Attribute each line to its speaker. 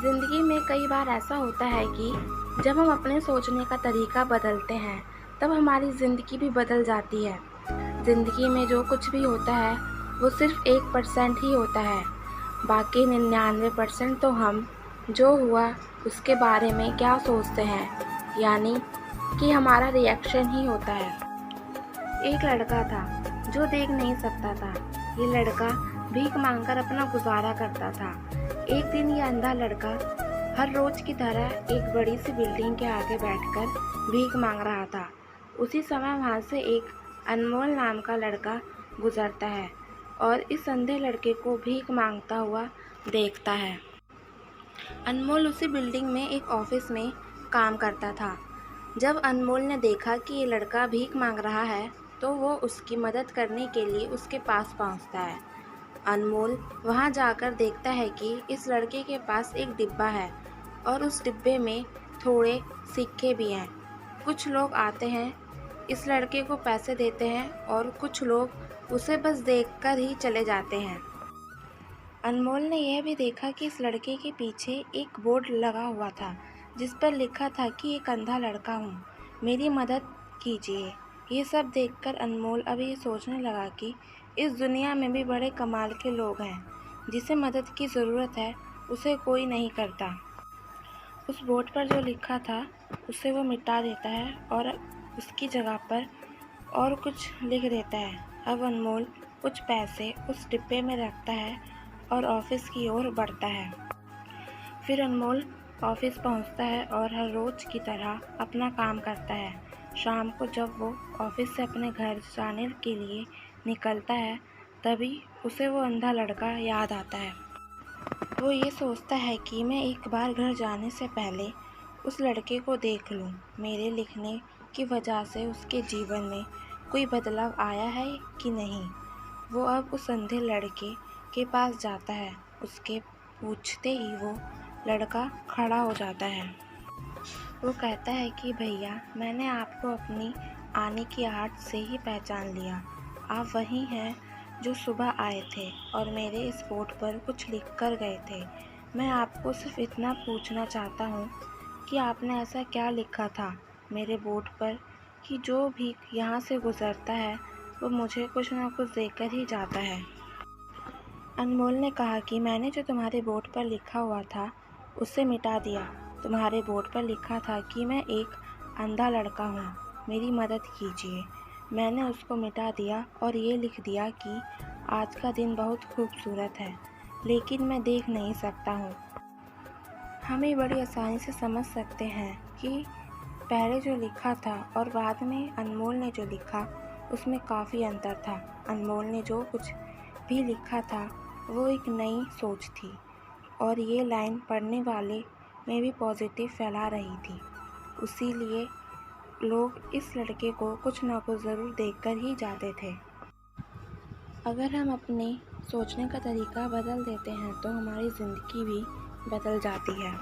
Speaker 1: ज़िंदगी में कई बार ऐसा होता है कि जब हम अपने सोचने का तरीका बदलते हैं, तब हमारी ज़िंदगी भी बदल जाती है। ज़िंदगी में जो कुछ भी होता है, वो सिर्फ़ 1% ही होता है। बाकी 99% तो हम जो हुआ उसके बारे में क्या सोचते हैं, यानी कि हमारा रिएक्शन ही होता है। एक लड़का था जो देख नहीं सकता था। ये लड़का भीख मांगकर अपना गुजारा करता था। एक दिन ये अंधा लड़का हर रोज की तरह एक बड़ी सी बिल्डिंग के आगे बैठकर भीख मांग रहा था। उसी समय वहाँ से एक अनमोल नाम का लड़का गुजरता है और इस अंधे लड़के को भीख मांगता हुआ देखता है। अनमोल उसी बिल्डिंग में एक ऑफिस में काम करता था। जब अनमोल ने देखा कि ये लड़का भीख मांग रहा है, तो वो उसकी मदद करने के लिए उसके पास पहुंचता है। अनमोल वहां जाकर देखता है कि इस लड़के के पास एक डिब्बा है और उस डिब्बे में थोड़े सिक्के भी हैं। कुछ लोग आते हैं, इस लड़के को पैसे देते हैं और कुछ लोग उसे बस देखकर ही चले जाते हैं। अनमोल ने यह भी देखा कि इस लड़के के पीछे एक बोर्ड लगा हुआ था, जिस पर लिखा था कि एक अंधा लड़का हूँ, मेरी मदद कीजिए। ये सब देखकर अनमोल अब ये सोचने लगा कि इस दुनिया में भी बड़े कमाल के लोग हैं। जिसे मदद की ज़रूरत है उसे कोई नहीं करता। उस बोर्ड पर जो लिखा था उसे वो मिटा देता है और उसकी जगह पर और कुछ लिख देता है। अब अनमोल कुछ पैसे उस डिब्बे में रखता है और ऑफिस की ओर बढ़ता है। फिर अनमोल ऑफिस पहुंचता है और हर रोज की तरह अपना काम करता है। शाम को जब वो ऑफिस से अपने घर जाने के लिए निकलता है, तभी उसे वो अंधा लड़का याद आता है। वो ये सोचता है कि मैं एक बार घर जाने से पहले उस लड़के को देख लूं। मेरे लिखने की वजह से उसके जीवन में कोई बदलाव आया है कि नहीं। वो अब उस अंधे लड़के के पास जाता है। उसके पूछते ही वो लड़का खड़ा हो जाता है। वो कहता है कि भैया, मैंने आपको अपनी आने की आहट से ही पहचान लिया। आप वही हैं जो सुबह आए थे और मेरे इस बोर्ड पर कुछ लिख कर गए थे। मैं आपको सिर्फ इतना पूछना चाहता हूँ कि आपने ऐसा क्या लिखा था मेरे बोर्ड पर कि जो भी यहाँ से गुजरता है वो मुझे कुछ ना कुछ देकर ही जाता है। अनमोल ने कहा कि मैंने जो तुम्हारे बोर्ड पर लिखा हुआ था उसे मिटा दिया। तुम्हारे बोर्ड पर लिखा था कि मैं एक अंधा लड़का हूँ, मेरी मदद कीजिए। मैंने उसको मिटा दिया और ये लिख दिया कि आज का दिन बहुत खूबसूरत है, लेकिन मैं देख नहीं सकता हूँ। हम ये बड़ी आसानी से समझ सकते हैं कि पहले जो लिखा था और बाद में अनमोल ने जो लिखा उसमें काफ़ी अंतर था। अनमोल ने जो कुछ भी लिखा था वो एक नई सोच थी और ये लाइन पढ़ने वाले में भी पॉजिटिव फैला रही थी। इसीलिए लोग इस लड़के को कुछ ना कुछ ज़रूर देखकर ही जाते थे। अगर हम अपने सोचने का तरीका बदल देते हैं तो हमारी ज़िंदगी भी बदल जाती है।